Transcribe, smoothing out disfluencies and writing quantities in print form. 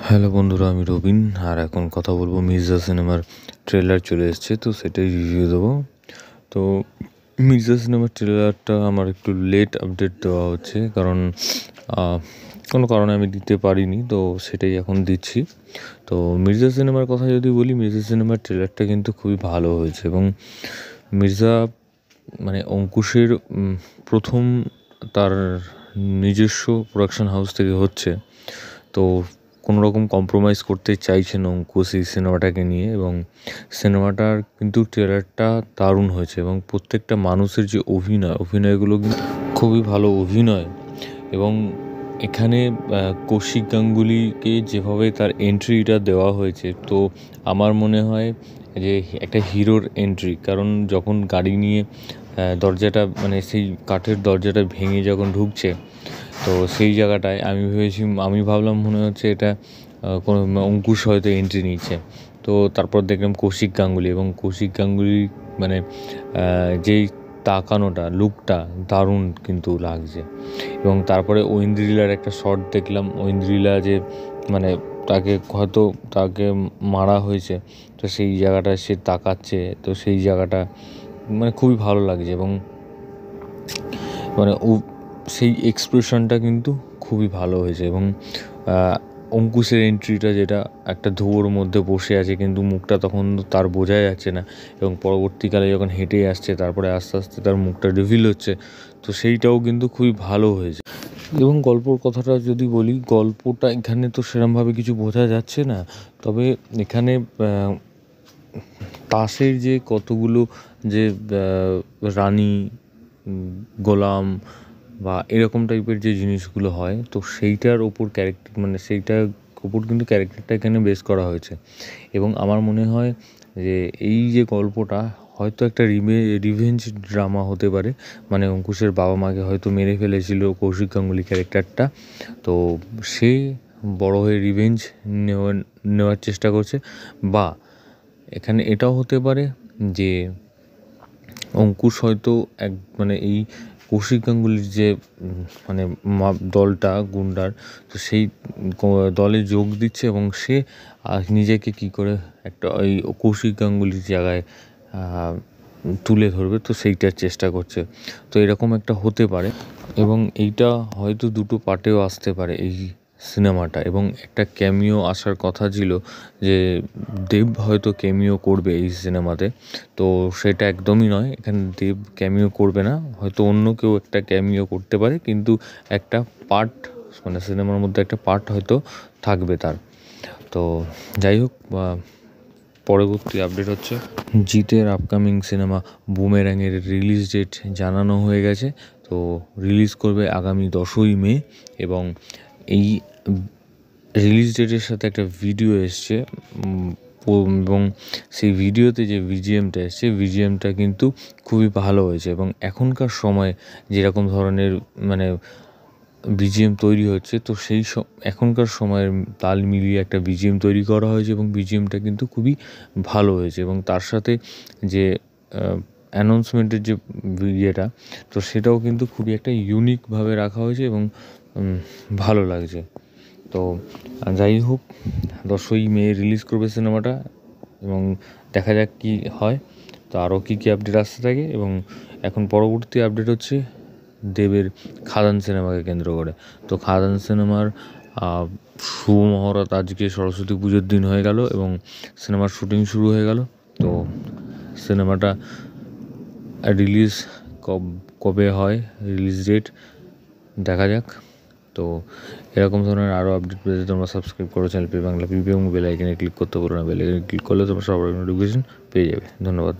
Hello বন্ধুরা, আমি রবিন। আর এখন কথা বলবো মির্জা সিনেমার ট্রেলার চলে এসছে, তো সেটাই রিভিউ দেবো। তো মির্জা সিনেমার ট্রেলারটা আমার একটু লেট আপডেট দেওয়া হচ্ছে, কারণ কোনো কারণে আমি দিতে পারিনি, তো সেটাই এখন দিচ্ছি। তো মির্জা সিনেমার কথা যদি বলি, মির্জা সিনেমার ট্রেলারটা কিন্তু খুবই ভালো হয়েছে। এবং মির্জা মানে অঙ্কুশের প্রথম তার নিজস্ব প্রোডাকশন হাউস থেকে হচ্ছে, তো কোনো রকম কম্প্রোমাইজ করতে চাইছে না অঙ্কুশ এই সিনেমাটাকে নিয়ে। এবং সিনেমাটার কিন্তু ট্রেলারটা দারুণ হয়েছে, এবং প্রত্যেকটা মানুষের যে অভিনয়গুলো কিন্তু খুবই ভালো অভিনয়। এবং এখানে কৌশিক গাঙ্গুলিকে যেভাবে তার এন্ট্রিটা দেওয়া হয়েছে, তো আমার মনে হয় যে একটা হিরোর এন্ট্রি। কারণ যখন গাড়ি নিয়ে দরজাটা মানে সেই কাঠের দরজাটা ভেঙে যখন ঢুকছে, তো সেই জায়গাটায় আমি ভাবলাম মনে হচ্ছে এটা কোনো অঙ্কুশ হয়তো এন্ট্রি নিচ্ছে। তো তারপর দেখলাম কৌশিক গাঙ্গুলি, এবং কৌশিক গাঙ্গুলি মানে যেই তাকানোটা, লুকটা দারুণ কিন্তু লাগছে। এবং তারপরে ঐন্দ্রিলার একটা শট দেখলাম, ঐন্দ্রিলা যে মানে তাকে মারা হয়েছে, তো সেই জায়গাটা সে তাকাচ্ছে, তো সেই জায়গাটা মানে খুবই ভালো লাগছে। এবং মানে সেই এক্সপ্রেশনটা কিন্তু খুবই ভালো হয়েছে। এবং অঙ্কুশের এন্ট্রিটা, যেটা একটা ধুয়োর মধ্যে বসে আছে কিন্তু মুখটা তখন তার বোঝা যাচ্ছে না, এবং পরবর্তীকালে যখন হেঁটে আসছে তারপরে আস্তে আস্তে তার মুখটা রিভিল হচ্ছে, তো সেইটাও কিন্তু খুবই ভালো হয়েছে। এবং গল্পর কথাটা যদি বলি, গল্পটা এখানে তো সেরমভাবে কিছু বোঝা যাচ্ছে না, তবে এখানে তাসের যে কতগুলো যে রানী, গোলাম বা এরকম টাইপের যে জিনিসগুলো হয়, তো সেইটার ওপর সেইটার ওপর কিন্তু ক্যারেক্টারটা এখানে বেস করা হয়েছে। এবং আমার মনে হয় যে এই যে গল্পটা হয়তো একটা রিভেঞ্জ ড্রামা হতে পারে। মানে অঙ্কুশের বাবা মাকে হয়তো মেরে ফেলেছিল কৌশিক গাঙ্গুলি ক্যারেক্টারটা, তো সে বড় হয়ে রিভেঞ্জ নেওয়ার চেষ্টা করছে। বা এখানে এটাও হতে পারে যে অঙ্কুশ হয়তো মানে এই কৌশিক গাঙ্গুলির যে মানে দলটা গুন্ডার, তো সেই দলে যোগ দিচ্ছে, এবং সে নিজেকে কি করে একটা ওই কৌশিক গাঙ্গুলির জায়গায় তুলে ধরবে, তো সেইটার চেষ্টা করছে। তো এরকম একটা হতে পারে, এবং এইটা হয়তো দুটো পার্টেও আসতে পারে এই সিনেমাটা। এবং একটা ক্যামিও আসার কথা ছিল, যে দেব হয়তো ক্যামিও করবে এই সিনেমাতে, তো সেটা একদমই নয়। এখানে দেব ক্যামিও করবে না, হয়তো অন্য কেউ একটা ক্যামিও করতে পারে, কিন্তু একটা পার্ট মানে সিনেমার মধ্যে একটা পার্ট হয়তো থাকবে তার। তো যাই হোক, পরবর্তী আপডেট হচ্ছে জিতের আপকামিং সিনেমা বুমেরাংয়ের রিলিজ ডেট জানানো হয়ে গেছে। তো রিলিজ করবে আগামী 10ই মে, এবং এই রিলিজ ডেটের সাথে একটা ভিডিও এসছে, এবং সেই ভিডিওতে যে বিজিএমটা এসছে, বিজিএমটা কিন্তু খুবই ভালো হয়েছে। এবং এখনকার সময় যেরকম ধরনের মানে বিজিএম তৈরি হচ্ছে, তো এখনকার সময়ের তাল মিলিয়ে একটা বিজিএম তৈরি করা হয়েছে, এবং বিজিএমটা কিন্তু খুবই ভালো হয়েছে। এবং তার সাথে যে অ্যানাউন্সমেন্টের যে ইয়েটা, তো সেটাও কিন্তু খুবই একটা ইউনিকভাবে রাখা হয়েছে, এবং ভালো লাগছে। তো যাই হোক, 10ই মে রিলিজ করবে সিনেমাটা, এবং দেখা যাক কী হয়। তো আরও কী কী আপডেট আসতে থাকে। এবং এখন পরবর্তী আপডেট হচ্ছে দেবের খাদান সিনেমাকে কেন্দ্র করে। তো খাদান সিনেমার শুভ মহরত আজকে সরস্বতী পুজোর দিন হয়ে গেল, এবং সিনেমার শুটিং শুরু হয়ে গেল। তো সিনেমাটা রিলিজ কবে হয়, রিলিজ ডেট দেখা যাক। তো এরকম ধরনের আরও আপডেট পেতে তোমরা সাবস্ক্রাইব করো চ্যানেল বাংলা পিপি, এবং বেল আইকনে ক্লিক করতে পারো না। বেল আইকনে ক্লিক করলে তোমরা সবার নোটিফিকেশন পেয়ে যাবে। ধন্যবাদ।